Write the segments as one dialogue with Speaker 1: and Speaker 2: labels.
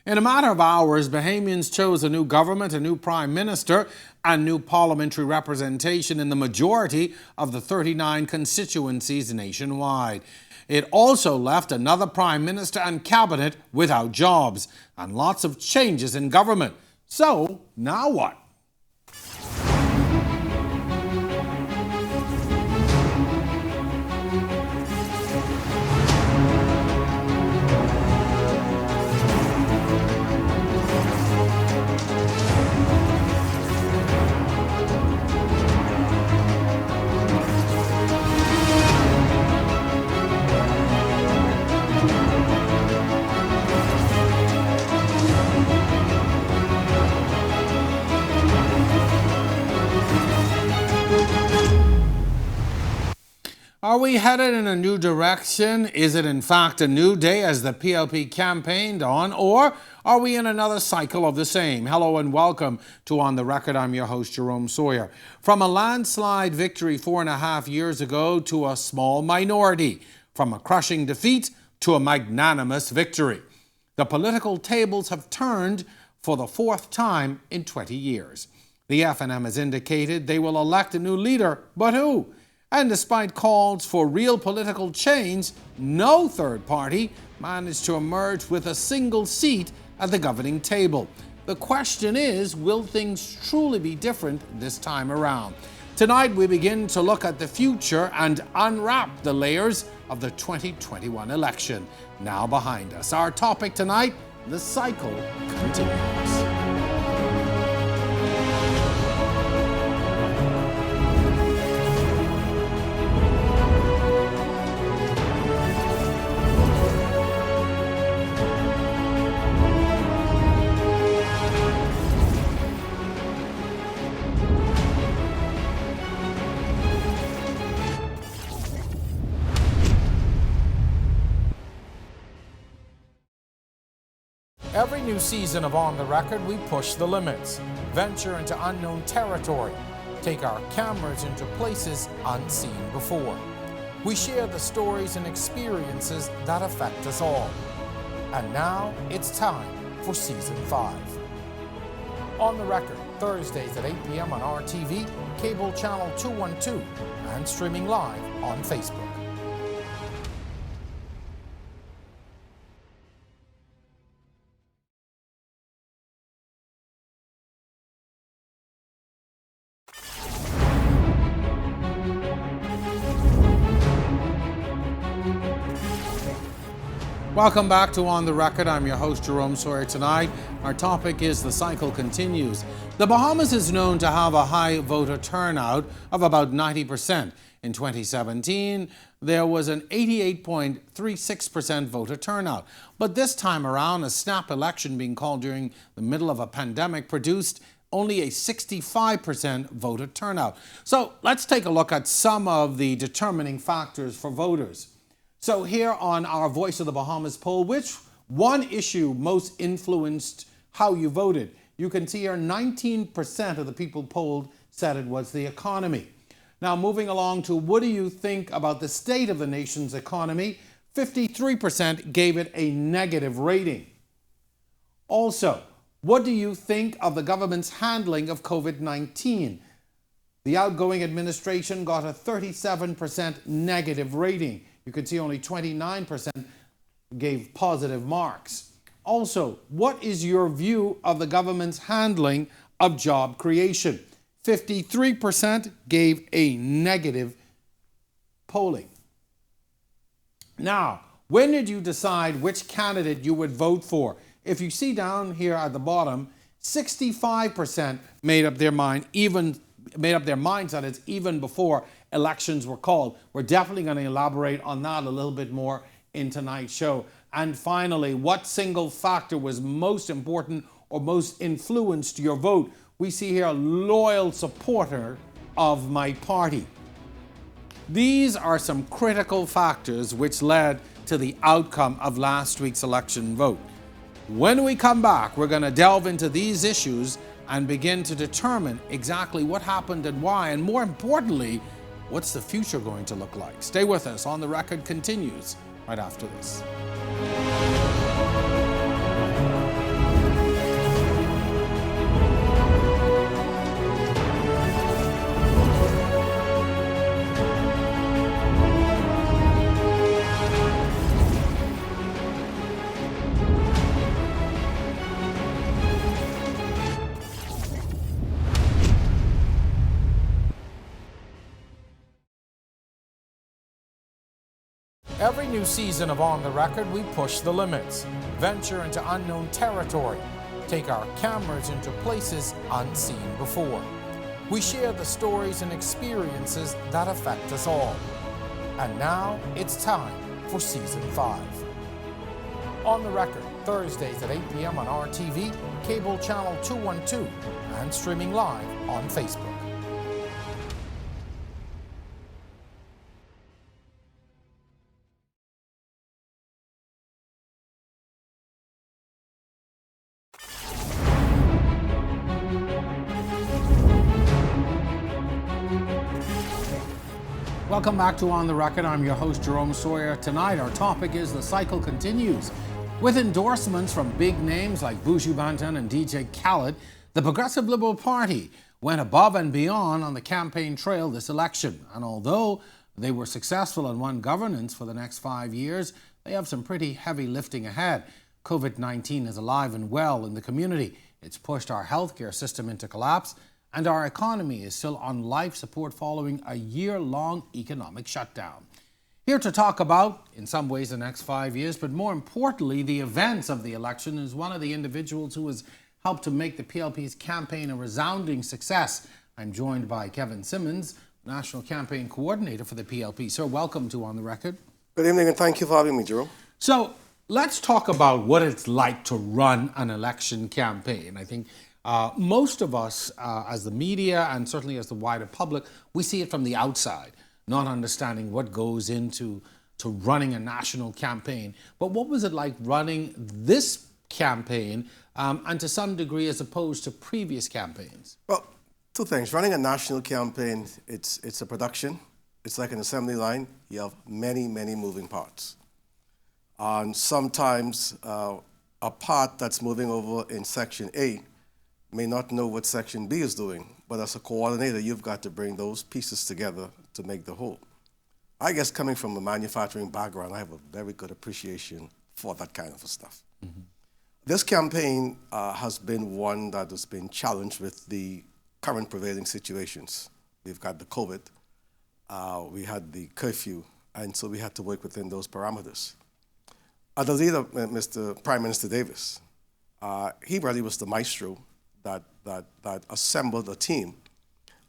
Speaker 1: In a matter of hours, Bahamians chose a new government, a new prime minister, and new parliamentary representation in the majority of the 39 constituencies nationwide. It also left another prime minister and cabinet without jobs, and lots of changes in government. So, now what? Are we headed in a new direction? Is it in fact a new day as the PLP campaigned on? Or are we in another cycle of the same? Hello and welcome to On the Record. I'm your host, Jerome Sawyer. From a landslide victory 4.5 years ago to a small minority, from a crushing defeat to a magnanimous victory. The political tables have turned for the fourth time in 20 years. The FNM has indicated they will elect a new leader, but who? And despite calls for real political change, no third party managed to emerge with a single seat at the governing table. The question is, will things truly be different this time around? Tonight we begin to look at the future and unwrap the layers of the 2021 election. Now behind us. Our topic tonight, the cycle continues. Every new season of On the Record, we push the limits, venture into unknown territory, take our cameras into places unseen before. We share the stories and experiences that affect us all. And now it's time for Season 5. On the Record, Thursdays at 8 p.m. on RTV, cable channel 212, and streaming live on Facebook. Welcome back to On the Record. I'm your host, Jerome Sawyer. Tonight, our topic is the cycle continues. The Bahamas is known to have a high voter turnout of about 90%. In 2017, there was an 88.36% voter turnout. But this time around, a snap election being called during the middle of a pandemic produced only a 65% voter turnout. So let's take a look at some of the determining factors for voters. So here on our Voice of the Bahamas poll, which one issue most influenced how you voted? You can see here 19% of the people polled said it was the economy. Now moving along to what do you think about the state of the nation's economy? 53% gave it a negative rating. Also, what do you think of the government's handling of COVID-19? The outgoing administration got a 37% negative rating. You can see only 29% gave positive marks. Also, what is your view of the government's handling of job creation? 53% gave a negative polling. Now, when did you decide which candidate you would vote for? If you see down here at the bottom, 65% made up their minds that it's even before elections were called. We're definitely going to elaborate on that a little bit more in tonight's show. And finally, what single factor was most important or most influenced your vote? We see here a loyal supporter of my party. These are some critical factors which led to the outcome of last week's election vote. When we come back, we're going to delve into these issues and begin to determine exactly what happened and why, and more importantly, what's the future going to look like? Stay with us. On the Record continues right after this. Every new season of On the Record, we push the limits, venture into unknown territory, take our cameras into places unseen before. We share the stories and experiences that affect us all. And now it's time for Season 5. On the Record, Thursdays at 8 p.m. on RTV, cable channel 212, and streaming live on Facebook. Welcome back to On the Record. I'm your host, Jerome Sawyer. Tonight, our topic is The Cycle Continues. With endorsements from big names like Buju Banton and DJ Khaled, the Progressive Liberal Party went above and beyond on the campaign trail this election. And although they were successful and won governance for the next 5 years, they have some pretty heavy lifting ahead. COVID-19 is alive and well in the community. It's pushed our healthcare system into collapse, and our economy is still on life support following a year-long economic shutdown. Here to talk about, in some ways, the next 5 years, but more importantly, the events of the election, is one of the individuals who has helped to make the PLP's campaign a resounding success. I'm joined by Kevin Simmons, National Campaign Coordinator for the PLP. Sir, welcome to On the Record.
Speaker 2: Good evening, and thank you for having me, Jerome.
Speaker 1: So let's talk about what it's like to run an election campaign. I think most of us, as the media and certainly as the wider public, we see it from the outside, not understanding what goes into running a national campaign. But what was it like running this campaign, and to some degree as opposed to previous campaigns?
Speaker 2: Well, two things. Running a national campaign, it's a production. It's like an assembly line. You have many, many moving parts. And sometimes a part that's moving over in Section A may not know what Section B is doing, but as a coordinator, you've got to bring those pieces together to make the whole. I guess coming from a manufacturing background, I have a very good appreciation for that kind of stuff. Mm-hmm. This campaign has been one that has been challenged with the current prevailing situations. We've got the COVID, we had the curfew, and so we had to work within those parameters. The leader, Mr. Prime Minister Davis, he really was the maestro that assembled a team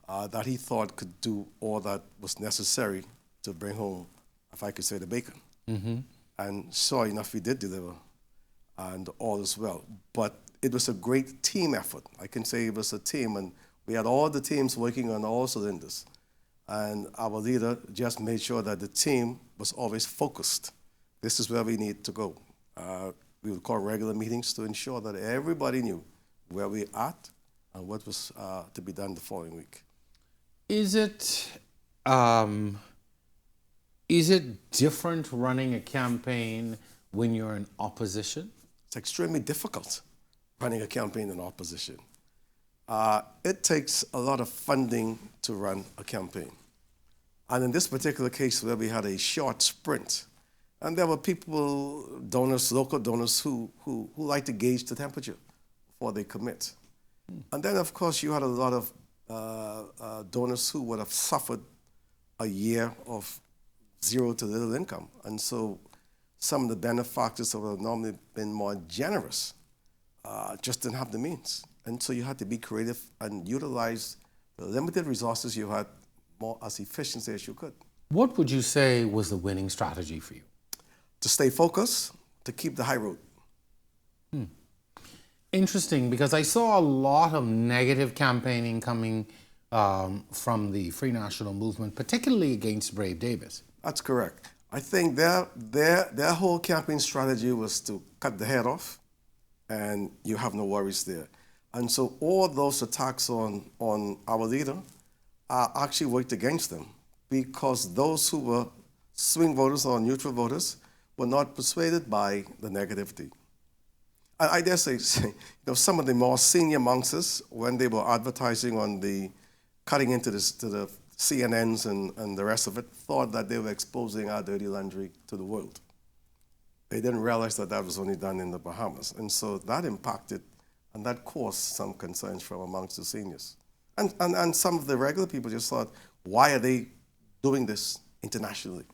Speaker 2: that he thought could do all that was necessary to bring home, if I could say, the bacon. Mm-hmm. And sure enough, we did deliver, and all is well. But it was a great team effort. I can say it was a team, and we had all the teams working on all cylinders. And our leader just made sure that the team was always focused. This is where we need to go. We would call regular meetings to ensure that everybody knew where we're at and what was to be done the following week.
Speaker 1: Is it different running a campaign when you're in opposition?
Speaker 2: It's extremely difficult running a campaign in opposition. It takes a lot of funding to run a campaign. And in this particular case where we had a short sprint, and there were people, donors, local donors, who like to gauge the temperature before they commit. And then, of course, you had a lot of donors who would have suffered a year of zero to little income. And so some of the benefactors who would have normally been more generous just didn't have the means. And so you had to be creative and utilize the limited resources you had more as efficiently as you could.
Speaker 1: What would you say was the winning strategy for you?
Speaker 2: To stay focused, to keep the high road.
Speaker 1: Interesting, because I saw a lot of negative campaigning coming from the Free National Movement, particularly against Brave Davis.
Speaker 2: That's correct. I think their whole campaign strategy was to cut the head off, and you have no worries there. And so all those attacks on our leader actually worked against them, because those who were swing voters or neutral voters were not persuaded by the negativity. I dare say, some of the more senior amongst us, when they were advertising on the cutting into the CNNs and the rest of it, thought that they were exposing our dirty laundry to the world. They didn't realize that that was only done in the Bahamas. And so that impacted, and that caused some concerns from amongst the seniors. And some of the regular people just thought, why are they doing this internationally?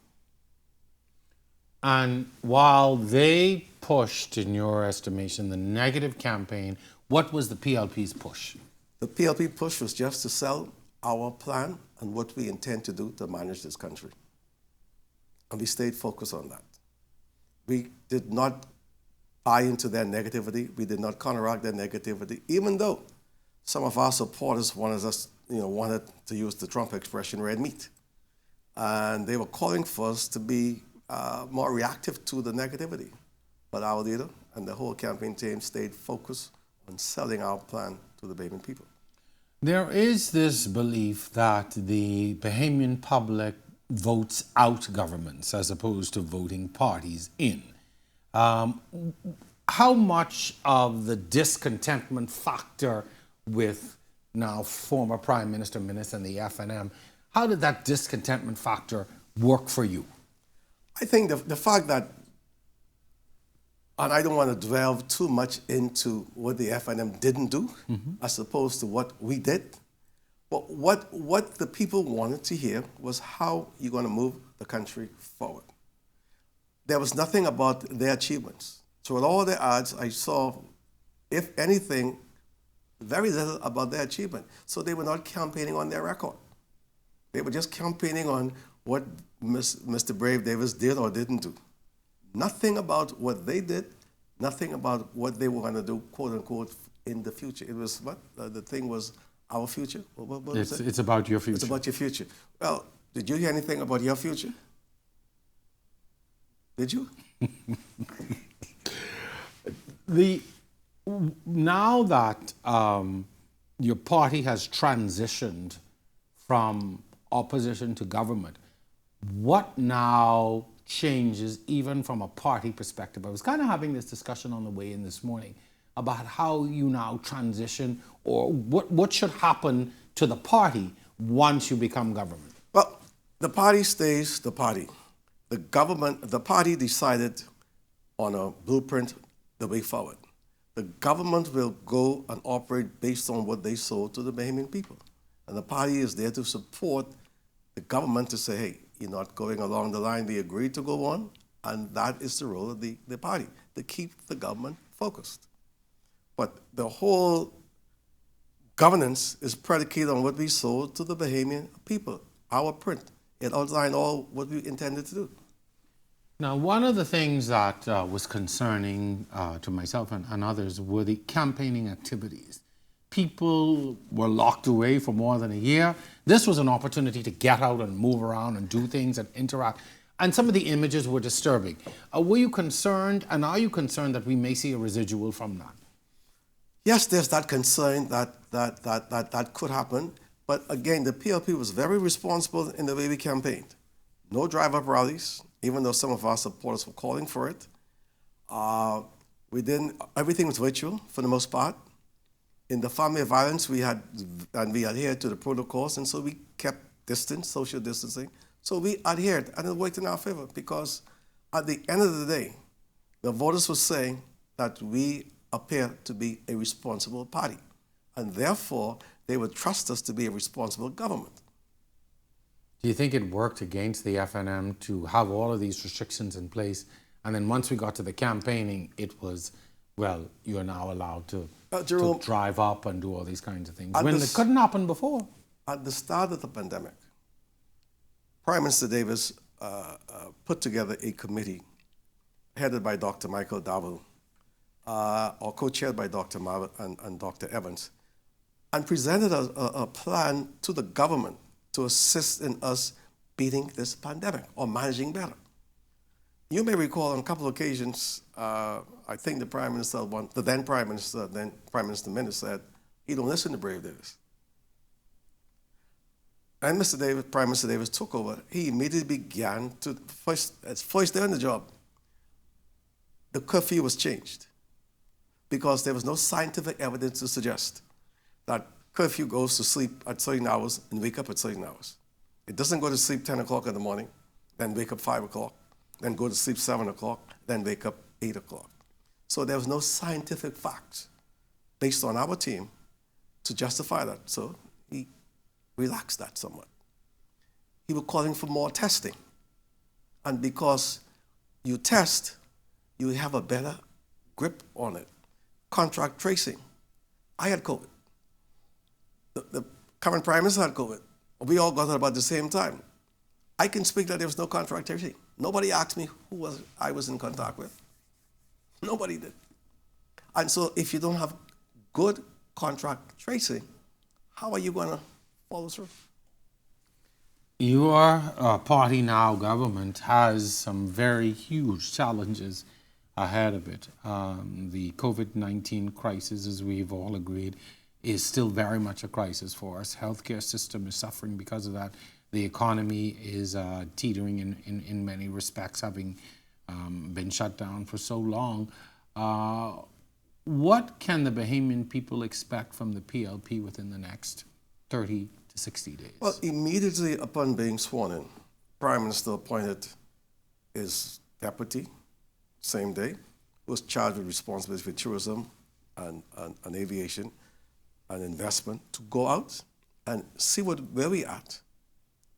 Speaker 1: And while they pushed, in your estimation, the negative campaign, what was the PLP's push?
Speaker 2: The PLP push was just to sell our plan and what we intend to do to manage this country. And we stayed focused on that. We did not buy into their negativity. We did not counteract their negativity, even though some of our supporters wanted to use the Trump expression, red meat. And they were calling for us to be more reactive to the negativity. But our leader and the whole campaign team stayed focused on selling our plan to the Bahamian people.
Speaker 1: There is this belief that the Bahamian public votes out governments as opposed to voting parties in. How much of the discontentment factor with now former Prime Minister Minnis and the FNM, how did that discontentment factor work for you?
Speaker 2: I think the fact that, and I don't want to delve too much into what the FNM didn't do as opposed to what we did, but what the people wanted to hear was how you're going to move the country forward. There was nothing about their achievements. So with all their ads, I saw, if anything, very little about their achievement. So they were not campaigning on their record. They were just campaigning on what Mr. Brave Davis did or didn't do. Nothing about what they did, nothing about what they were going to do, quote unquote, in the future. It was what? The thing was our future? What was it?
Speaker 1: It's about your future.
Speaker 2: It's about your future. Well, did you hear anything about your future? Did you?
Speaker 1: Now that your party has transitioned from opposition to government, what now changes even from a party perspective? I was kind of having this discussion on the way in this morning about how you now transition, or what should happen to the party once you become government.
Speaker 2: Well, the party stays the party. The party decided on a blueprint the way forward. The government will go and operate based on what they sold to the Bahamian people. And the party is there to support the government to say, hey, you're not going along the line we agreed to go on, and that is the role of the party, to keep the government focused. But the whole governance is predicated on what we sold to the Bahamian people, our print. It outlined all what we intended to do.
Speaker 1: Now, one of the things that was concerning to myself and others were the campaigning activities. People were locked away for more than a year. This was an opportunity to get out and move around and do things and interact. And some of the images were disturbing. Were you concerned, and are you concerned that we may see a residual from that?
Speaker 2: Yes, there's that concern that could happen. But again, the PLP was very responsible in the way we campaigned. No drive-up rallies, even though some of our supporters were calling for it. Everything was virtual for the most part. In the family of violence, we adhered to the protocols, and so we kept distance, social distancing. So we adhered, and it worked in our favor, because at the end of the day, the voters were saying that we appear to be a responsible party, and therefore they would trust us to be a responsible government.
Speaker 1: Do you think it worked against the FNM to have all of these restrictions in place, and then once we got to the campaigning, it was, well, you're now allowed to
Speaker 2: Jerome,
Speaker 1: drive up and do all these kinds of things, when it couldn't happen before?
Speaker 2: At the start of the pandemic, Prime Minister Davis put together a committee headed by Dr. Michael Dowell, or co-chaired by Dr. Marvitt and Dr. Evans, and presented a plan to the government to assist in us beating this pandemic or managing better. You may recall on a couple of occasions, I think the Prime Minister, the then Prime Minister Minnis said, he don't listen to Brave Davis. And Prime Minister Davis took over. He immediately began to, first day on the job, the curfew was changed because there was no scientific evidence to suggest that curfew goes to sleep at certain hours and wake up at certain hours. It doesn't go to sleep 10 o'clock in the morning, then wake up 5 o'clock, then go to sleep 7 o'clock, then wake up 8 o'clock. So there was no scientific facts based on our team to justify that. So he relaxed that somewhat. He was calling for more testing. And because you test, you have a better grip on it. Contract tracing. I had COVID. The current prime minister had COVID. We all got it about the same time. I can speak that there was no contract tracing. Nobody asked me who I was in contact with. Nobody did. And so if you don't have good contract tracing, how are you going to follow through?
Speaker 1: Your party now, government, has some very huge challenges ahead of it. The COVID-19 crisis, as we've all agreed, is still very much a crisis for us. Healthcare system is suffering because of that. The economy is teetering in many respects, having been shut down for so long. What can the Bahamian people expect from the PLP within the next 30 to 60 days?
Speaker 2: Well, immediately upon being sworn in, Prime Minister appointed his deputy, same day, who was charged with responsibility for tourism and aviation and investment, to go out and see where we at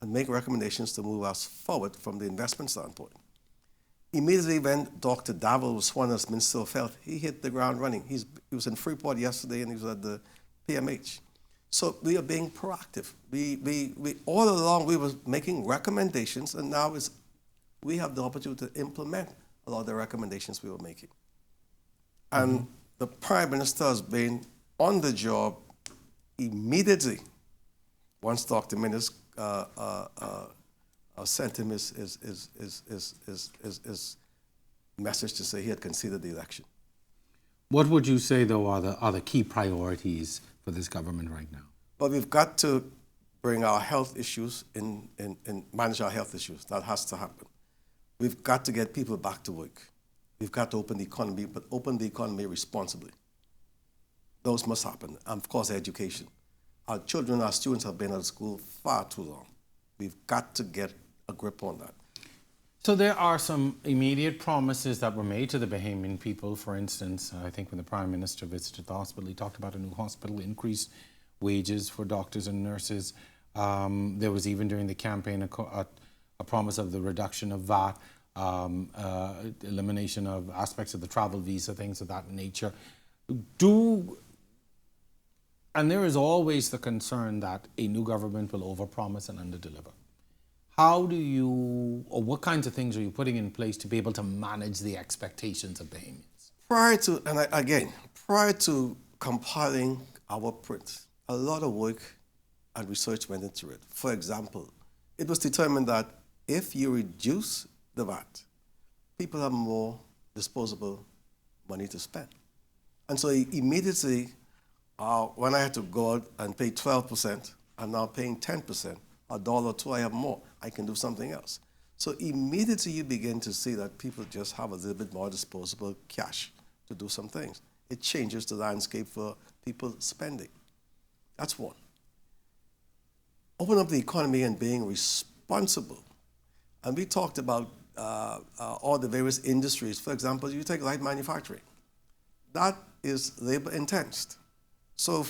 Speaker 2: and make recommendations to move us forward from the investment standpoint. Immediately when Dr. Davil was sworn as Minister of Health, he hit the ground running. He was in Freeport yesterday and he was at the PMH. So we are being proactive. We all along we were making recommendations, and now we have the opportunity to implement a lot of the recommendations we were making. And the Prime Minister has been on the job immediately once Dr. Minnis sent him his message to say he had conceded the election.
Speaker 1: What would you say, though, are the key priorities for this government right now?
Speaker 2: But we've got to bring our health issues in manage our health issues. That has to happen. We've got to get people back to work. We've got to open the economy, but open the economy responsibly. Those must happen. And of course, education. Our children, our students have been out of school far too long. We've got to get a grip on that.
Speaker 1: So there are some immediate promises that were made to the Bahamian people. For instance, I think when the Prime Minister visited the hospital, he talked about a new hospital, increased wages for doctors and nurses. There was even during the campaign a promise of the reduction of VAT, elimination of aspects of the travel visa, things of that nature. And there is always the concern that a new government will overpromise and underdeliver. How do you, or what kinds of things are you putting in place to be able to manage the expectations of Bahamians?
Speaker 2: Prior to compiling our print, a lot of work and research went into it. For example, it was determined that if you reduce the VAT, people have more disposable money to spend. And so immediately, when I had to go out and pay 12%, I'm now paying 10%, $1 or $2, I have more. I can do something else. So immediately you begin to see that people just have a little bit more disposable cash to do some things. It changes the landscape for people spending. That's one. Open up the economy and being responsible. And we talked about all the various industries. For example, you take light manufacturing. That is labor intense. So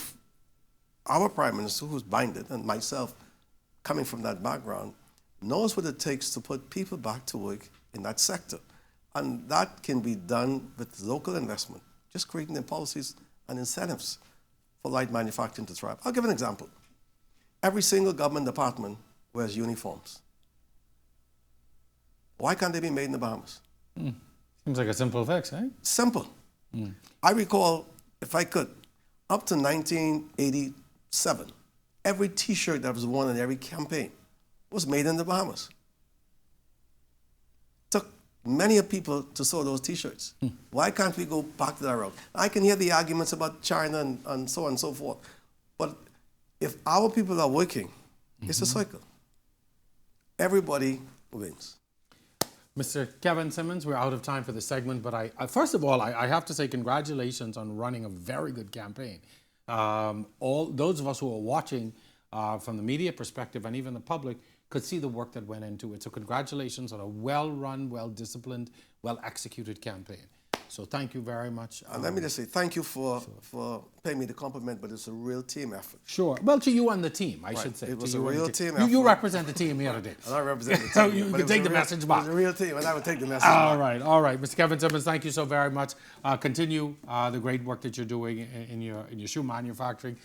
Speaker 2: our Prime Minister, who's binded, and myself, coming from that background, knows what it takes to put people back to work in that sector. And that can be done with local investment, just creating the policies and incentives for light manufacturing to thrive. I'll give an example. Every single government department wears uniforms. Why can't they be made in the Bahamas?
Speaker 1: Seems like a simple fix, eh?
Speaker 2: Simple. I recall, if I could, up to 1987, every T-shirt that was worn in every campaign was made in the Bahamas. Took many people to sew those T-shirts. Why can't we go back to that route? I can hear the arguments about China and so on and so forth. But if our people are working, it's a cycle. Everybody wins.
Speaker 1: Mr. Kevin Simmons, we're out of time for this segment, but first of all, I have to say congratulations on running a very good campaign. All those of us who are watching from the media perspective and even the public could see the work that went into it. So congratulations on a well-run, well-disciplined, well-executed campaign. So thank you very much.
Speaker 2: And let me just say thank you for paying me the compliment, but it's a real team effort.
Speaker 1: Sure. Well, to you and the team, I should say.
Speaker 2: It was
Speaker 1: to
Speaker 2: a
Speaker 1: you and
Speaker 2: real
Speaker 1: the
Speaker 2: team
Speaker 1: You
Speaker 2: effort.
Speaker 1: represent the team here today.
Speaker 2: And I represent the
Speaker 1: So
Speaker 2: team.
Speaker 1: you
Speaker 2: but
Speaker 1: can
Speaker 2: it was
Speaker 1: take
Speaker 2: a
Speaker 1: the
Speaker 2: real-
Speaker 1: message back.
Speaker 2: It was a real team, and I would take the message
Speaker 1: All
Speaker 2: back.
Speaker 1: right, all right. Mr. Kevin Simmons, thank you so very much. Continue the great work that you're doing in your shoe manufacturing.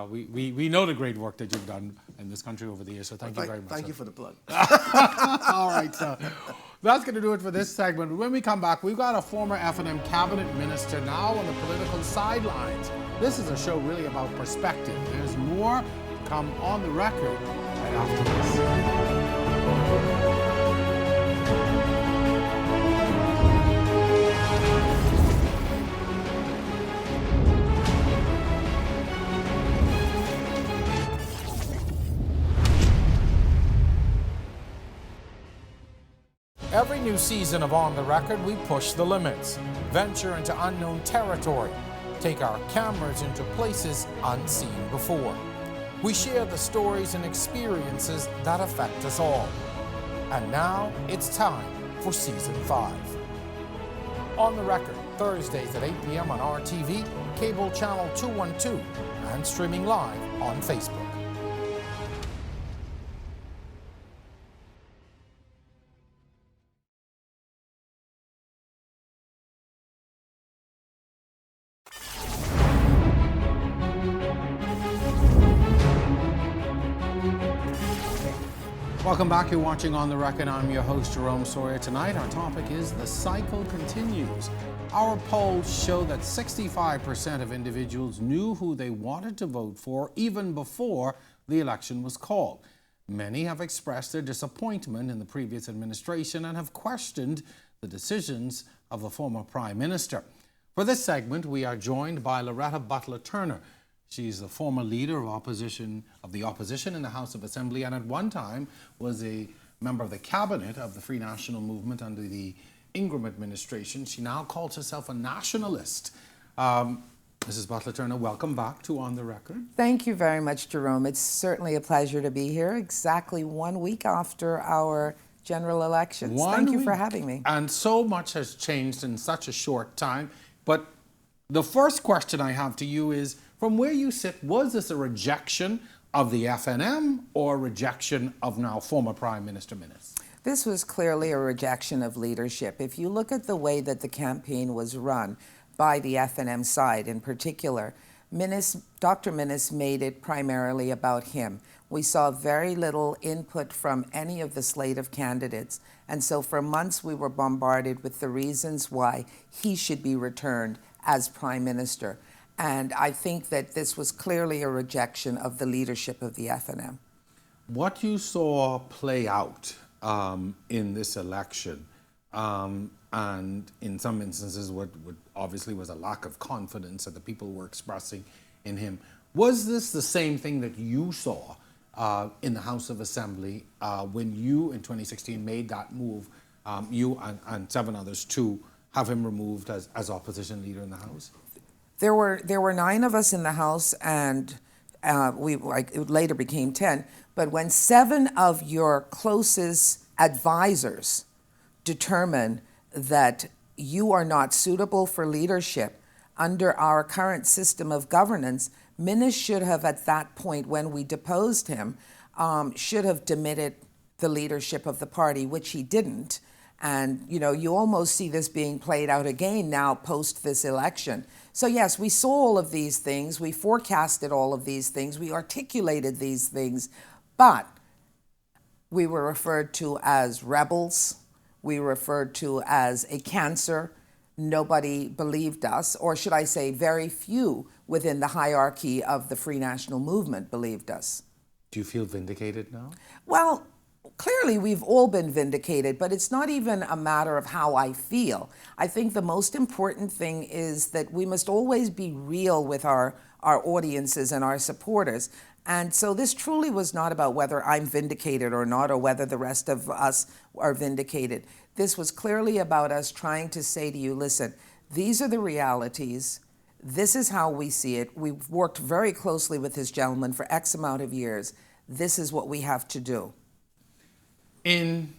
Speaker 1: We know the great work that you've done in this country over the years, so thank you very much.
Speaker 2: Thank
Speaker 1: sir.
Speaker 2: you for the plug.
Speaker 1: All right, so that's going to do it for this segment. When we come back, we've got a former F&M cabinet minister now on the political sidelines. This is a show really about perspective. There's more to come on the record right after this. Every new season of On the Record, we push the limits, venture into unknown territory, take our cameras into places unseen before. We share the stories and experiences that affect us all. And now it's time for Season 5. On the Record, Thursdays at 8 p.m. on RTV, cable channel 212, and streaming live on Facebook. Welcome back. You're watching On the Record. I'm your host, Jerome Sawyer. Tonight, our topic is The Cycle Continues. Our polls show that 65% of individuals knew who they wanted to vote for even before the election was called. Many have expressed their disappointment in the previous administration and have questioned the decisions of the former Prime Minister. For this segment, we are joined by Loretta Butler Turner. She's the former leader of the opposition in the House of Assembly, and at one time was a member of the cabinet of the Free National Movement under the Ingram administration. She now calls herself a nationalist. Mrs. Butler Turner, welcome back to On the Record.
Speaker 3: Thank you very much, Jerome. It's certainly a pleasure to be here exactly 1 week after our general elections. Thank you for having me.
Speaker 1: And so much has changed in such a short time. But the first question I have to you is, from where you sit, was this a rejection of the FNM or a rejection of now former Prime Minister Minnis?
Speaker 3: This was clearly a rejection of leadership. If you look at the way that the campaign was run by the FNM side in particular, Dr. Minnis made it primarily about him. We saw very little input from any of the slate of candidates. And so for months we were bombarded with the reasons why he should be returned as Prime Minister. And I think that this was clearly a rejection of the leadership of the FNM.
Speaker 1: What you saw play out in this election, and in some instances what obviously was a lack of confidence that the people were expressing in him, was this the same thing that you saw in the House of Assembly when you in 2016 made that move, you and 7 others, to have him removed as opposition leader in the House?
Speaker 3: There were 9 of us in the House, and it later became 10. But when 7 of your closest advisors determine that you are not suitable for leadership under our current system of governance, Minnis should have, at that point when we deposed him, should have demitted the leadership of the party, which he didn't. And, you almost see this being played out again now post this election. So yes, we saw all of these things, we forecasted all of these things, we articulated these things, but we were referred to as rebels, we were referred to as a cancer. Nobody believed us, or should I say very few within the hierarchy of the Free National Movement believed us.
Speaker 1: Do you feel vindicated now?
Speaker 3: Well, clearly we've all been vindicated, but it's not even a matter of how I feel. I think the most important thing is that we must always be real with our audiences and our supporters. And so this truly was not about whether I'm vindicated or not, or whether the rest of us are vindicated. This was clearly about us trying to say to you, listen, these are the realities. This is how we see it. We've worked very closely with this gentleman for X amount of years. This is what we have to do.
Speaker 1: In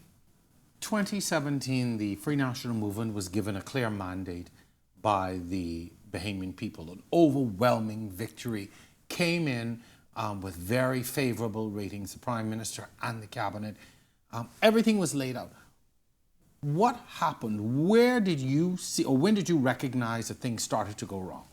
Speaker 1: 2017, the Free National Movement was given a clear mandate by the Bahamian people. An overwhelming victory came in with very favorable ratings, the Prime Minister and the Cabinet. Everything was laid out. What happened? Where did you see, or when did you recognize that things started to go wrong?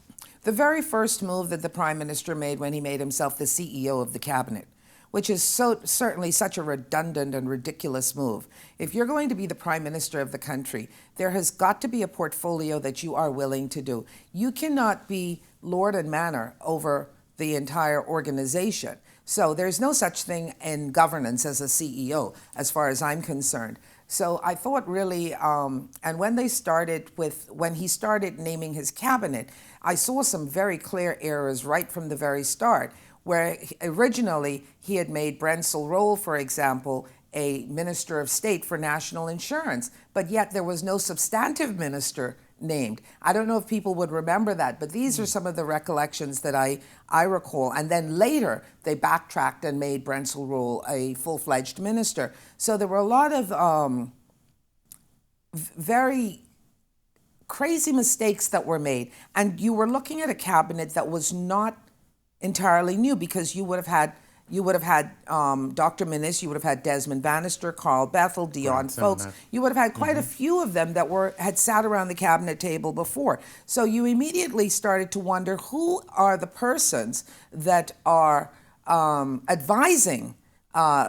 Speaker 3: The very first move that the Prime Minister made when he made himself the CEO of the Cabinet, which is certainly such a redundant and ridiculous move. If you're going to be the Prime Minister of the country, there has got to be a portfolio that you are willing to do. You cannot be lord and manor over the entire organization. So there's no such thing in governance as a CEO, as far as I'm concerned. So I thought really, and when he started naming his cabinet, I saw some very clear errors right from the very start, where originally he had made Brensel Roll, for example, a Minister of State for National Insurance, but yet there was no substantive minister named. I don't know if people would remember that, but these are some of the recollections that I recall. And then later, they backtracked and made Brensel Roll a full-fledged minister. So there were a lot of very crazy mistakes that were made. And you were looking at a cabinet that was not entirely new, because you would have had Dr. Minnis, you would have had Desmond Bannister, Carl Bethel, Dion Folks. You would have had quite a few of them that had sat around the cabinet table before. So you immediately started to wonder, who are the persons that are advising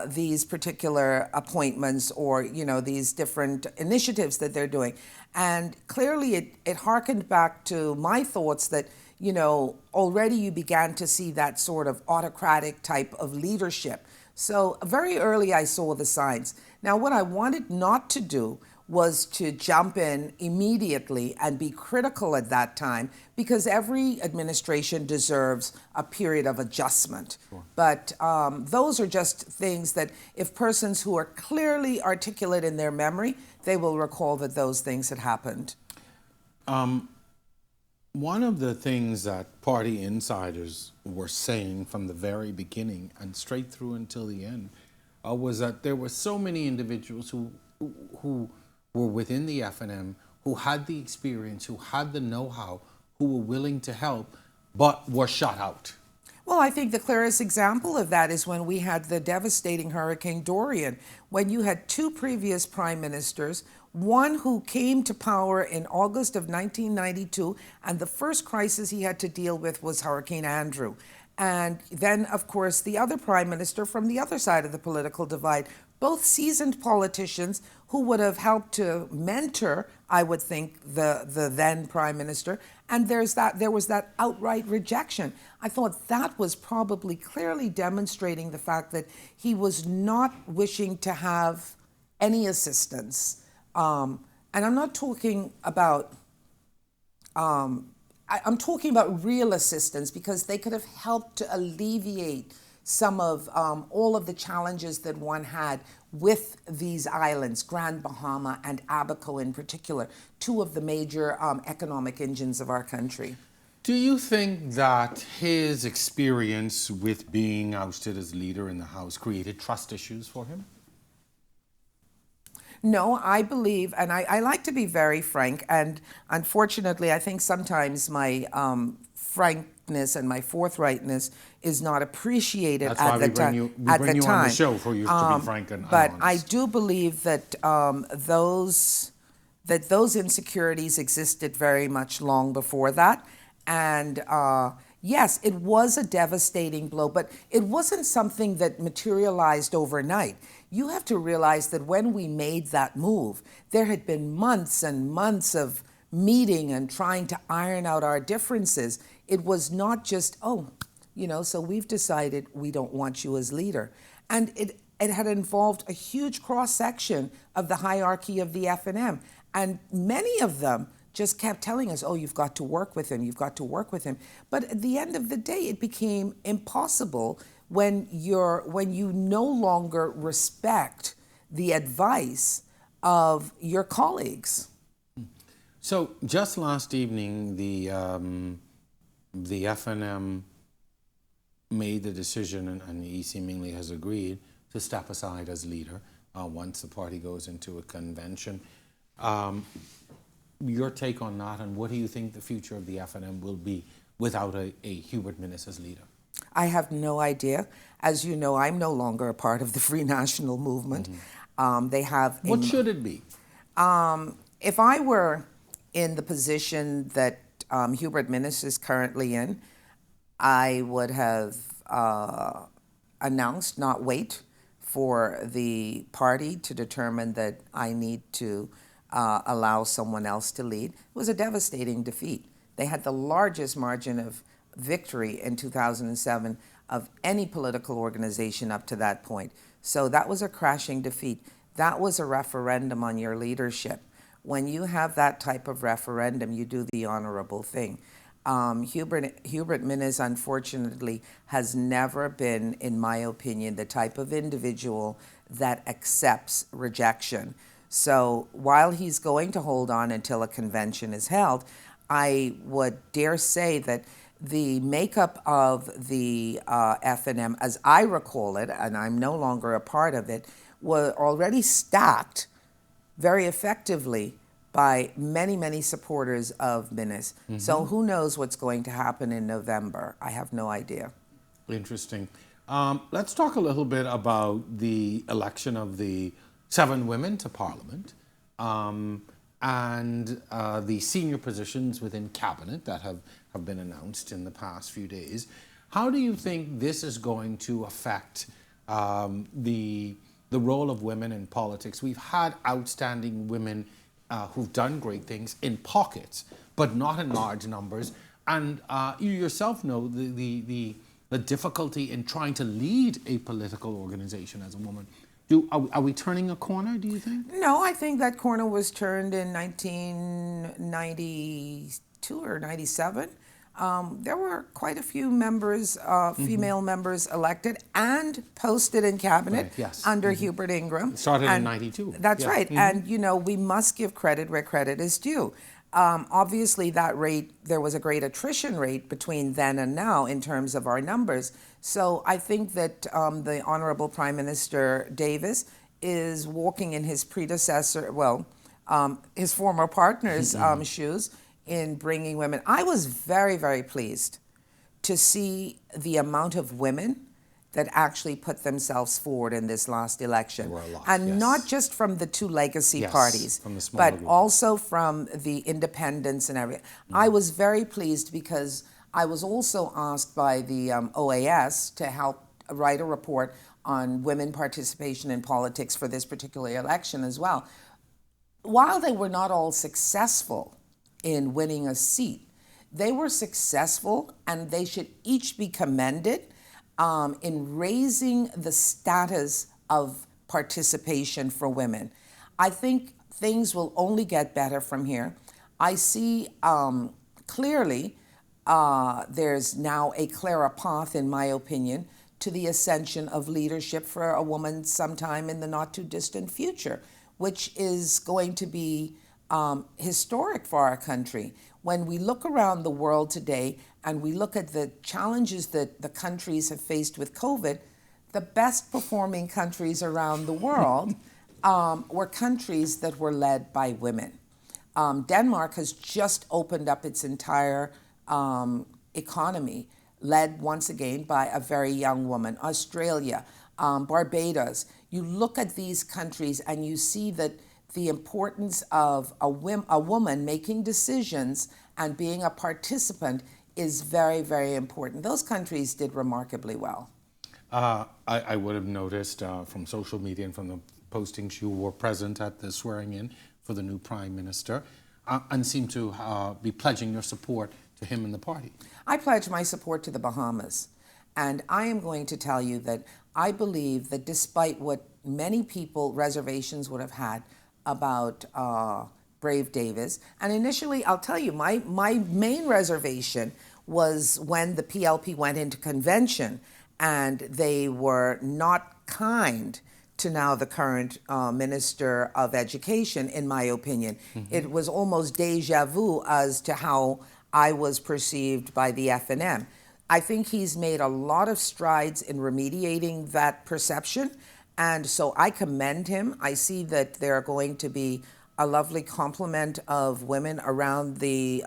Speaker 3: these particular appointments, or these different initiatives that they're doing. And clearly it harkened back to my thoughts that already you began to see that sort of autocratic type of leadership. So very early I saw the signs. Now, what I wanted not to do was to jump in immediately and be critical at that time, because every administration deserves a period of adjustment. Sure. But those are just things that if persons who are clearly articulate in their memory, they will recall that those things had happened.
Speaker 1: One of the things that party insiders were saying from the very beginning and straight through until the end was that there were so many individuals who were within the FNM, who had the experience, who had the know-how, who were willing to help, but were shut out.
Speaker 3: Well, I think the clearest example of that is when we had the devastating Hurricane Dorian, when you had two previous prime ministers, one who came to power in August of 1992, and the first crisis he had to deal with was Hurricane Andrew. And then, of course, the other prime minister from the other side of the political divide, both seasoned politicians who would have helped to mentor, I would think, the then prime minister. And there was that outright rejection. I thought that was probably clearly demonstrating the fact that he was not wishing to have any assistance. And I'm not talking about, I'm talking about real assistance, because they could have helped to alleviate some of all of the challenges that one had with these islands, Grand Bahama and Abaco in particular, two of the major economic engines of our country.
Speaker 1: Do you think that his experience with being ousted as leader in the House created trust issues for him?
Speaker 3: No, I believe, and I like to be very frank, and unfortunately I think sometimes my frankness and my forthrightness is not appreciated at the time.
Speaker 1: We bring you on the show for you to be frank and
Speaker 3: but
Speaker 1: honest.
Speaker 3: I do believe that those insecurities existed very much long before that, and yes, it was a devastating blow, but it wasn't something that materialized overnight. You have to realize that when we made that move, there had been months and months of meeting and trying to iron out our differences. It was not just, so we've decided we don't want you as leader. And it had involved a huge cross-section of the hierarchy of the FNM. And many of them just kept telling us, you've got to work with him, you've got to work with him. But at the end of the day, it became impossible when you no longer respect the advice of your colleagues.
Speaker 1: So just last evening, the FNM made the decision, and he seemingly has agreed to step aside as leader once the party goes into a convention. your take on that, and what do you think the future of the FNM will be without a Hubert Minnis as leader?
Speaker 3: I have no idea. As you know, I'm no longer a part of the Free National Movement. They have.
Speaker 1: What should it be?
Speaker 3: If I were in the position that Hubert Minnis is currently in, I would have announced, not wait for the party to determine that I need to allow someone else to lead. It was a devastating defeat. They had the largest margin of victory in 2007 of any political organization up to that point. So that was a crashing defeat. That was a referendum on your leadership. When you have that type of referendum, you do the honorable thing. Hubert Minnis, unfortunately, has never been, in my opinion, the type of individual that accepts rejection. So while he's going to hold on until a convention is held, I would dare say that the makeup of the FNM, as I recall it, and I'm no longer a part of it, were already stacked very effectively by many, many supporters of Minnis. So who knows what's going to happen in November? I have no idea.
Speaker 1: Interesting. Let's talk a little bit about the election of the 7 women to Parliament and the senior positions within Cabinet that have been announced in the past few days. How do you think this is going to affect the role of women in politics? We've had outstanding women who've done great things in pockets, but not in large numbers. And you yourself know the difficulty in trying to lead a political organization as a woman. Are we turning a corner, do you think?
Speaker 3: No, I think that corner was turned in 1992 or 97. There were quite a few members, female members elected and posted in cabinet under Hubert Ingram.
Speaker 1: It started in 92.
Speaker 3: That's right. And, you know, we must give credit where credit is due. Obviously, that rate, there was a great attrition rate between then and now in terms of our numbers. So I think that the Honorable Prime Minister Davis is walking in his predecessor, his former partner's shoes in bringing women. I was very, very pleased to see the amount of women that actually put themselves forward in this last election.
Speaker 1: There were a lot,
Speaker 3: and not just from the 2 legacy parties,
Speaker 1: from the smaller
Speaker 3: but
Speaker 1: group.
Speaker 3: also from the independents and everything. I was very pleased because I was also asked by the OAS to help write a report on women participation in politics for this particular election as well. While they were not all successful in winning a seat, they were successful, and they should each be commended in raising the status of participation for women. I think things will only get better from here. I see clearly there's now a clearer path, in my opinion, to the ascension of leadership for a woman sometime in the not too distant future, which is going to be historic for our country. When we look around the world today and we look at the challenges that the countries have faced with COVID, the best performing countries around the world were countries that were led by women. Denmark has just opened up its entire economy, led once again by a very young woman. Australia, Barbados. You look at these countries and you see that the importance of a woman making decisions and being a participant is very, very important. Those countries did remarkably well.
Speaker 1: I would have noticed from social media and from the postings you were present at the swearing in for the new Prime Minister and seem to be pledging your support to him and the party.
Speaker 3: I pledge my support to the Bahamas. And I am going to tell you that I believe that despite what many people, reservations would have had about Brave Davis. And initially, I'll tell you, my main reservation was when the PLP went into convention and they were not kind to now the current Minister of Education, in my opinion. It was almost deja vu as to how I was perceived by the FNM. I think he's made a lot of strides in remediating that perception. And so I commend him. I see that there are going to be a lovely complement of women around the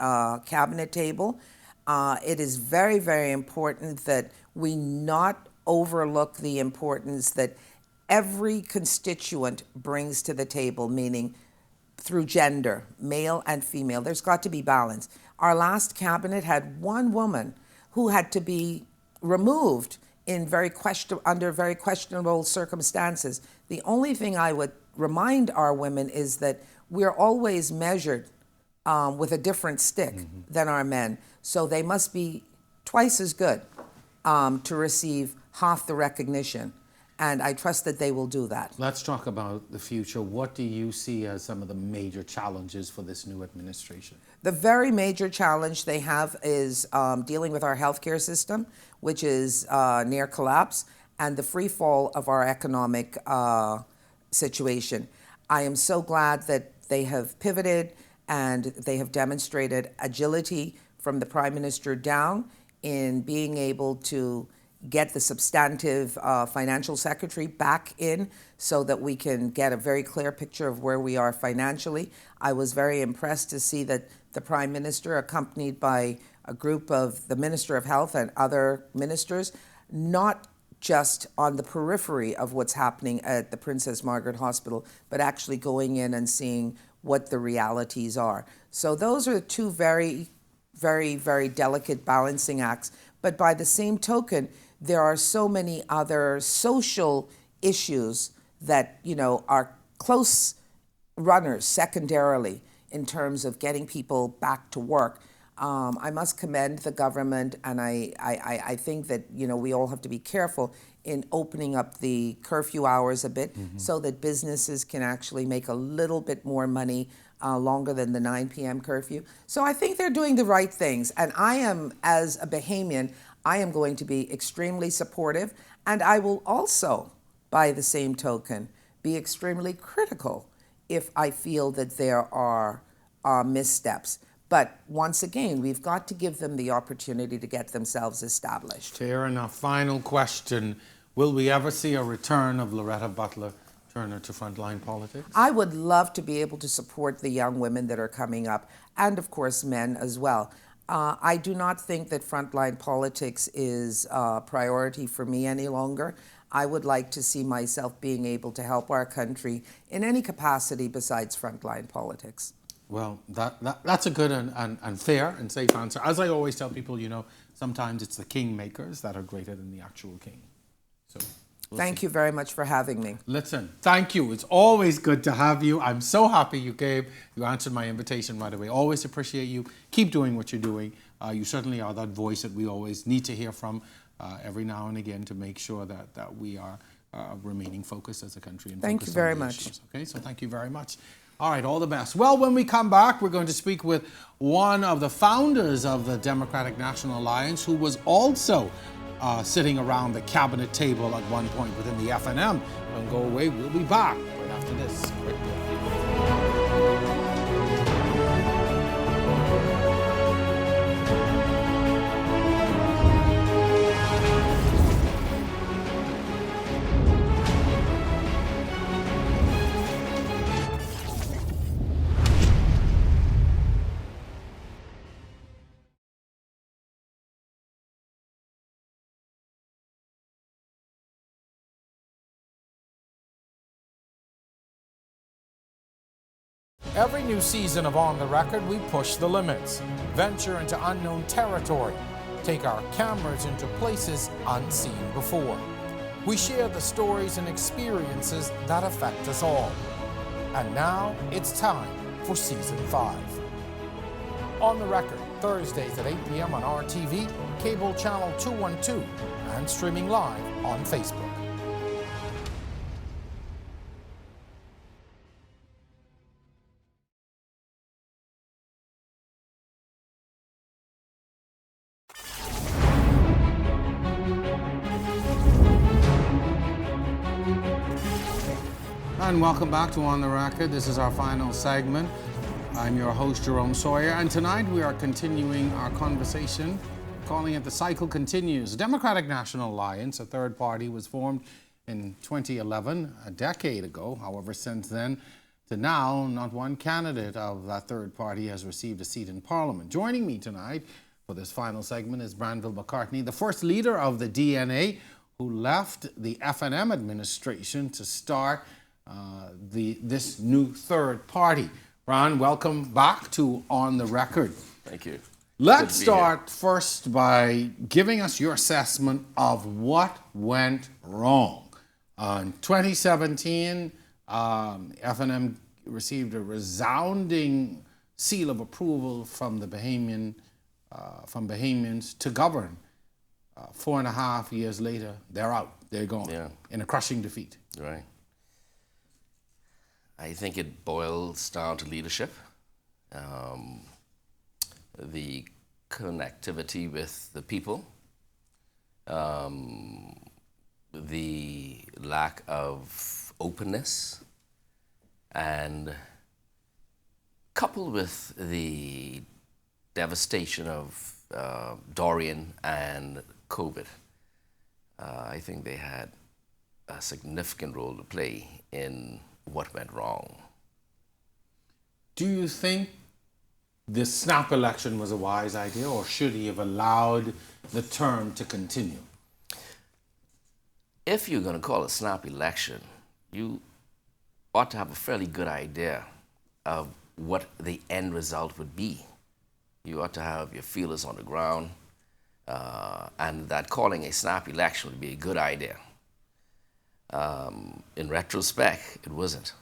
Speaker 3: cabinet table. It is very, very important that we not overlook the importance that every constituent brings to the table, meaning through gender, male and female. There's got to be balance. Our last cabinet had one woman who had to be removed in under very questionable circumstances. The only thing I would remind our women is that we're always measured with a different stick than our men. So they must be twice as good to receive half the recognition. And I trust that they will do that.
Speaker 1: Let's talk about the future. What do you see as some of the major challenges for this new administration?
Speaker 3: The very major challenge they have is dealing with our healthcare system, which is near collapse, and the free fall of our economic situation. I am so glad that they have pivoted and they have demonstrated agility from the Prime Minister down in being able to get the substantive financial secretary back in so that we can get a very clear picture of where we are financially. I was very impressed to see that the Prime Minister, accompanied by a group of the Minister of Health and other ministers, not just on the periphery of what's happening at the Princess Margaret Hospital, but actually going in and seeing what the realities are. So those are two very, very, very delicate balancing acts. But by the same token, there are so many other social issues that, are close runners secondarily in terms of getting people back to work. I must commend the government, and I think that, we all have to be careful in opening up the curfew hours a bit so that businesses can actually make a little bit more money longer than the 9 p.m. curfew. So I think they're doing the right things. And I am, as a Bahamian, I am going to be extremely supportive. And I will also, by the same token, be extremely critical if I feel that there are missteps. But once again, we've got to give them the opportunity to get themselves established.
Speaker 1: Fair enough. Final question. Will we ever see a return of Loretta Butler Turner to frontline politics?
Speaker 3: I would love to be able to support the young women that are coming up, and of course men as well. I do not think that frontline politics is a priority for me any longer. I would like to see myself being able to help our country in any capacity besides frontline politics.
Speaker 1: Well, that's a good and fair and safe answer. As I always tell people, sometimes it's the kingmakers that are greater than the actual king. So
Speaker 3: Thank you very much for having me.
Speaker 1: Listen, thank you. It's always good to have you. I'm so happy you answered my invitation right away. Always appreciate you. Keep doing what you're doing. You certainly are that voice that we always need to hear from every now and again to make sure that we are remaining focused as a country. And
Speaker 3: thank you very much.
Speaker 1: Okay, so thank you very much. All right, all the best. Well, when we come back, we're going to speak with one of the founders of the Democratic National Alliance, who was also sitting around the cabinet table at one point within the FNM. Don't go away. We'll be back right after this quick break. Every new season of On the Record, we push the limits, venture into unknown territory, take our cameras into places unseen before. We share the stories and experiences that affect us all. And now it's time for Season 5. On the Record, Thursdays at 8 p.m. on RTV, cable channel 212, and streaming live on Facebook. And welcome back to On the Record. This is our final segment. I'm your host, Jerome Sawyer, and tonight we are continuing our conversation, calling it The Cycle Continues. The Democratic National Alliance, a third party, was formed in 2011, a decade ago. However, since then, to now, not one candidate of that third party has received a seat in Parliament. Joining me tonight for this final segment is Branville McCartney, the first leader of the DNA, who left the F&M administration to start this new third party. Bran, welcome back to On the Record.
Speaker 4: Thank you.
Speaker 1: Let's start first by giving us your assessment of what went wrong. In 2017, F&M received a resounding seal of approval from the Bahamians to govern. 4.5 years later, they're out. They're gone in a crushing defeat.
Speaker 4: Right. I think it boils down to leadership. The connectivity with the people, the lack of openness, and coupled with the devastation of Dorian and COVID, I think they had a significant role to play in what went wrong.
Speaker 1: Do you think this snap election was a wise idea, or should he have allowed the term to continue?
Speaker 4: If you're going to call a snap election, you ought to have a fairly good idea of what the end result would be. You ought to have your feelers on the ground, and that calling a snap election would be a good idea. In retrospect, it wasn't.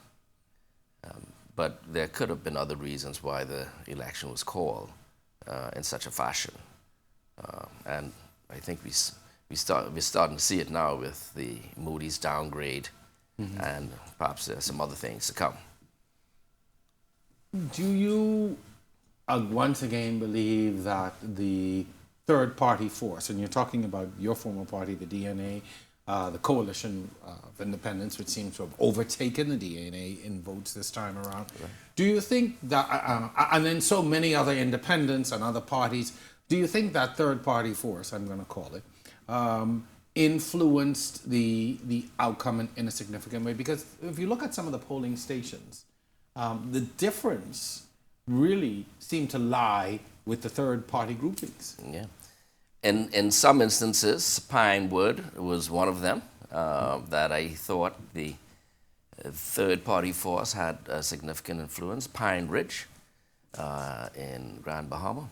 Speaker 4: But there could have been other reasons why the election was called in such a fashion. And I think we're starting to see it now with the Moody's downgrade, and perhaps there's some other things to come.
Speaker 1: Do you once again believe that the third party force, and you're talking about your former party, the DNA, the Coalition of Independence, which seems to have overtaken the DNA in votes this time around. Right. Do you think that, and then so many other independents and other parties, do you think that third party force, I'm going to call it, influenced the outcome in a significant way? Because if you look at some of the polling stations, the difference really seemed to lie with the third party groupings.
Speaker 4: Yeah. In some instances, Pinewood was one of them, that I thought the third-party force had a significant influence. Pine Ridge in Grand Bahama.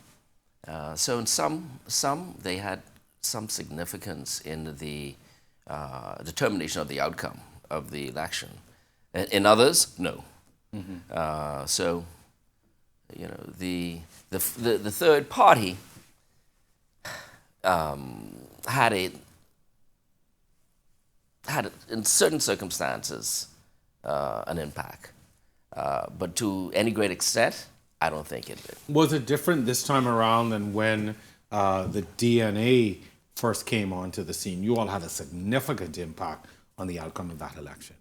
Speaker 4: So in some they had some significance in the determination of the outcome of the election. In others, no. So, you know, the third party had in certain circumstances an impact, but to any great extent, I don't think it did.
Speaker 1: Was it different this time around than when the DNA first came onto the scene? You all had a significant impact on the outcome of that election.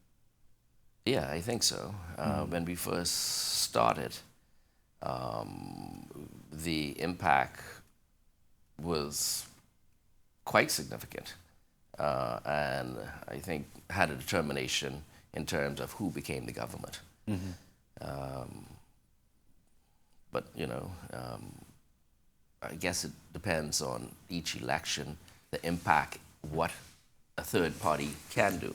Speaker 4: Yeah, I think so. When we first started, the impact was quite significant, and I think had a determination in terms of who became the government. But you know, I guess it depends on each election, the impact what a third party can do.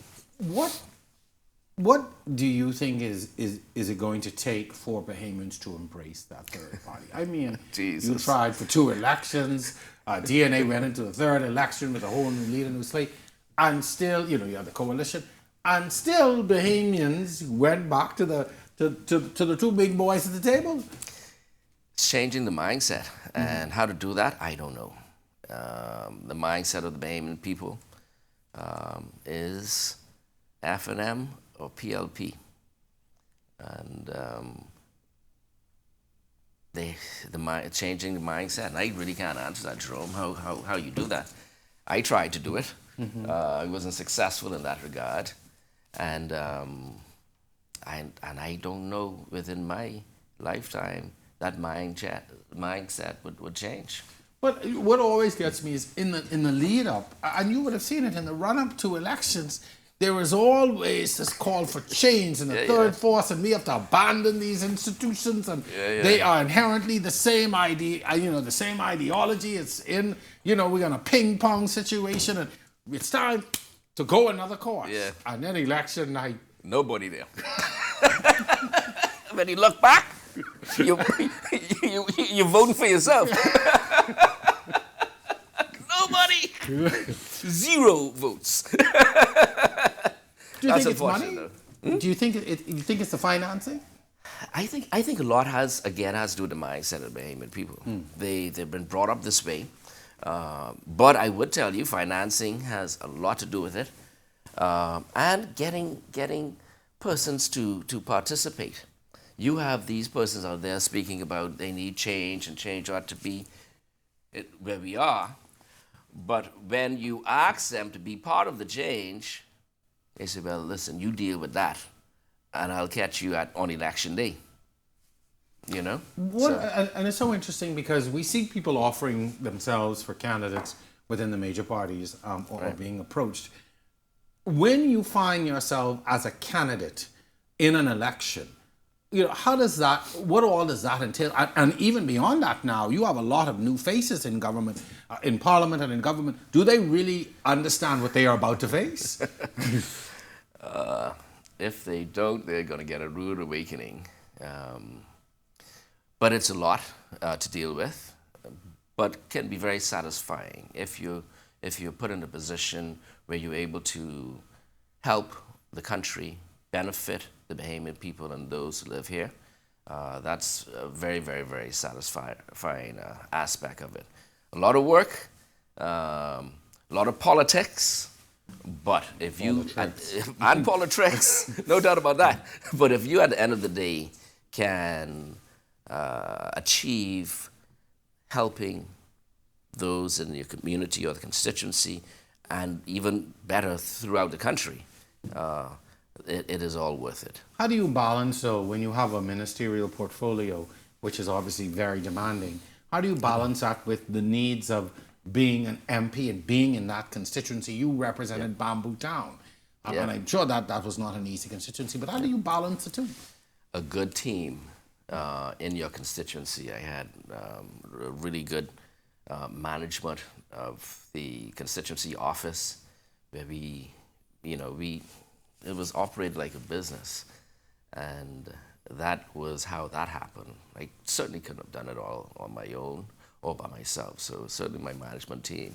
Speaker 1: What do you think is it going to take for Bahamians to embrace that third party? I mean, you tried for 2 elections. DNA went into the third election with a whole new leader, new slate, and still, you know, you had the coalition, and still Bahamians went back to the 2 big boys at the table.
Speaker 4: It's changing the mindset, and how to do that, I don't know. The mindset of the Bahamian people is F&M or PLP, and changing the mindset. And I really can't answer that, Jerome. How you do that? I tried to do it. I wasn't successful in that regard, and I don't know within my lifetime that mindset would change.
Speaker 1: But what always gets me is in the lead up, and you would have seen it in the run up to elections, there is always this call for change, and the third force, and we have to abandon these institutions, and they are inherently the same the same ideology. It's in, we're gonna ping pong situation, and it's time to go another course.
Speaker 4: Yeah.
Speaker 1: And then election night,
Speaker 4: nobody there. When you look back, you're voting for yourself. Nobody. 0 votes.
Speaker 1: Do you
Speaker 4: That's
Speaker 1: think it's money?
Speaker 4: unfortunate, though.
Speaker 1: Do you think it's the financing?
Speaker 4: I think a lot has to do with the mindset of the Bahamian people. They've been brought up this way. But I would tell you, financing has a lot to do with it, and getting persons to participate. You have these persons out there speaking about they need change, and change ought to be where we are. But when you ask them to be part of the change, they say, well, listen, you deal with that, and I'll catch you on election day.
Speaker 1: And it's so interesting because we see people offering themselves for candidates within the major parties, or being approached. When you find yourself as a candidate in an election, what all does that entail? And even beyond that now, you have a lot of new faces in government, in parliament and in government. Do they really understand what they are about to face?
Speaker 4: If they don't, they're going to get a rude awakening. But it's a lot to deal with, but can be very satisfying if you're put in a position where you're able to help the country, benefit the Bahamian people and those who live here. That's a very, very, very satisfying aspect of it. A lot of work, a lot of politics, but if you and politics, no doubt about that. But if you, at the end of the day, can achieve helping those in your community or the constituency, and even better throughout the country, it is all worth it.
Speaker 1: How do you balance, though, when you have a ministerial portfolio, which is obviously very demanding, how do you balance that with the needs of being an MP and being in that constituency? You represented Bamboo Town, and I'm sure that was not an easy constituency, but how do you balance the two?
Speaker 4: A good team in your constituency. I had a really good management of the constituency office, where it was operated like a business, and that was how that happened. I certainly couldn't have done it all on my own or by myself. So certainly my management team,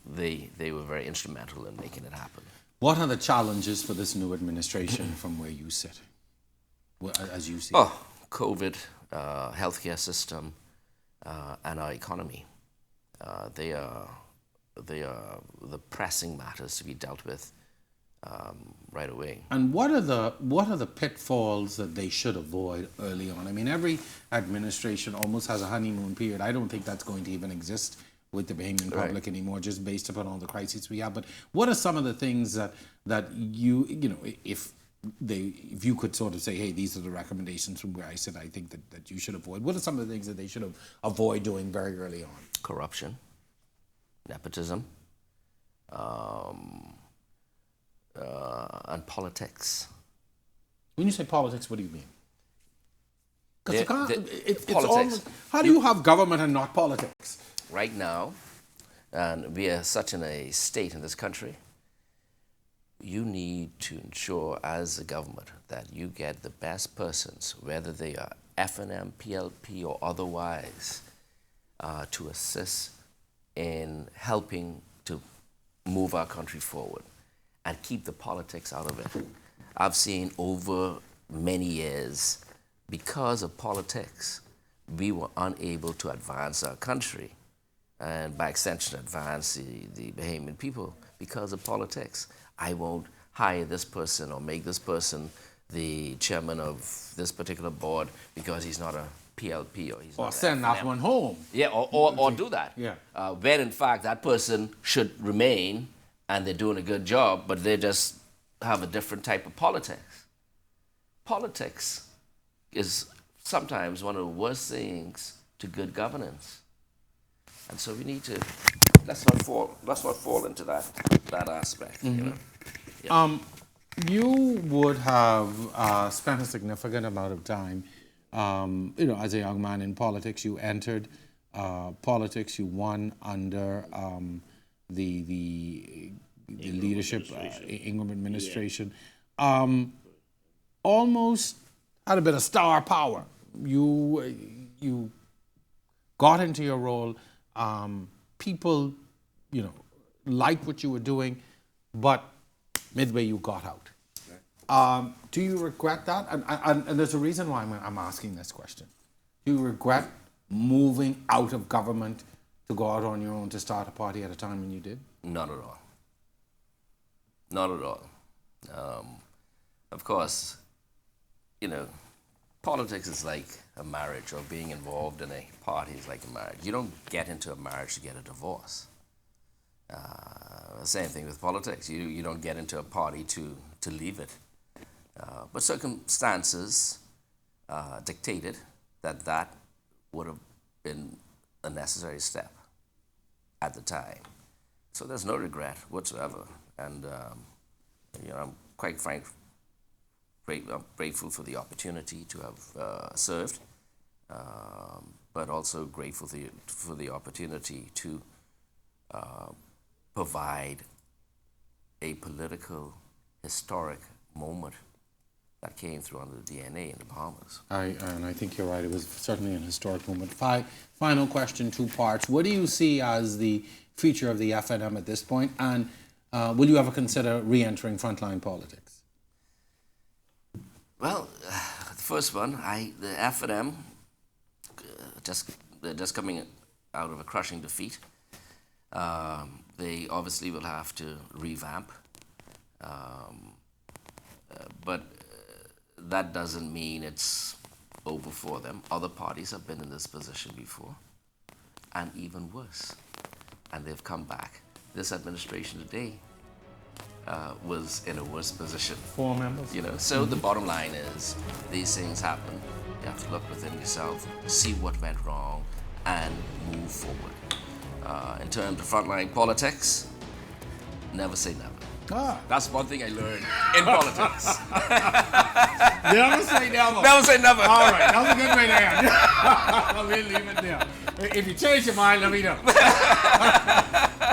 Speaker 4: they were very instrumental in making it happen.
Speaker 1: What are the challenges for this new administration from where you sit, as you see?
Speaker 4: COVID, healthcare system, and our economy. They are the pressing matters to be dealt with right away.
Speaker 1: And what are the pitfalls that they should avoid early on? I mean, every administration almost has a honeymoon period. I don't think that's going to even exist with the Bahamian public anymore, just based upon all the crises we have. But what are some of the things that if you could sort of say, hey, these are the recommendations from where I said I think that you should avoid? What are some of the things that they should avoid doing very early on?
Speaker 4: Corruption, nepotism, and politics.
Speaker 1: When you say politics, what do you mean? Because it's
Speaker 4: politics.
Speaker 1: How do you have government and not politics?
Speaker 4: Right now, and we are such in a state in this country, you need to ensure as a government that you get the best persons, whether they are F&M, PLP, or otherwise, to assist in helping to move our country forward and keep the politics out of it. I've seen over many years, because of politics, we were unable to advance our country, and by extension advance the Bahamian people because of politics. I won't hire this person or make this person the chairman of this particular board because he's not a PLP or he's not
Speaker 1: send that one home.
Speaker 4: Yeah, or do that.
Speaker 1: Yeah.
Speaker 4: When in fact that person should remain and they're doing a good job, but they just have a different type of politics. Politics is sometimes one of the worst things to good governance. And so we need to let's not fall into that aspect. Mm-hmm.
Speaker 1: You would have spent a significant amount of time, as a young man in politics. You entered politics. You won under the leadership, Ingram administration. Almost had a bit of star power. You got into your role. People, liked what you were doing, but midway you got out. Do you regret that? And there's a reason why I'm asking this question. Do you regret moving out of government to go out on your own to start a party at a time when you did?
Speaker 4: Not at all. Not at all. Of course, politics is like a marriage, or being involved in a party is like a marriage. You don't get into a marriage to get a divorce. Same thing with politics. You don't get into a party to leave it. But circumstances dictated that would have been a necessary step at the time. So there's no regret whatsoever. And I'm quite grateful for the opportunity to have served, but also grateful for the opportunity to provide a political, historic moment that came through under the DNA in the Bahamas.
Speaker 1: And I think you're right. It was certainly an historic moment. Final question, 2 parts. What do you see as the future of the FNM at this point? And will you ever consider re-entering frontline politics?
Speaker 4: Well, the first one, the FNM, just coming out of a crushing defeat. They obviously will have to revamp, but that doesn't mean it's over for them. Other parties have been in this position before, and even worse, and they've come back. This administration today was in a worse position.
Speaker 1: 4 members.
Speaker 4: So the bottom line is, these things happen. You have to look within yourself, see what went wrong, and move forward. In terms of frontline politics, never say never. That's one thing I learned in politics.
Speaker 1: Never say never.
Speaker 4: Never say never.
Speaker 1: All right, that's a good way to end. We'll leave it there. If you change your mind, let me know.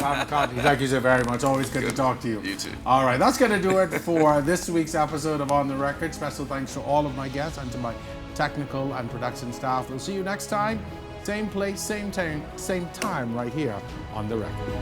Speaker 1: Bob McCartney, thank you so very much. Always good to talk to you.
Speaker 4: You too.
Speaker 1: All right, that's going to do it for this week's episode of On the Record. Special thanks to all of my guests and to my technical and production staff. We'll see you next time. Same place, same time, right here on The Record.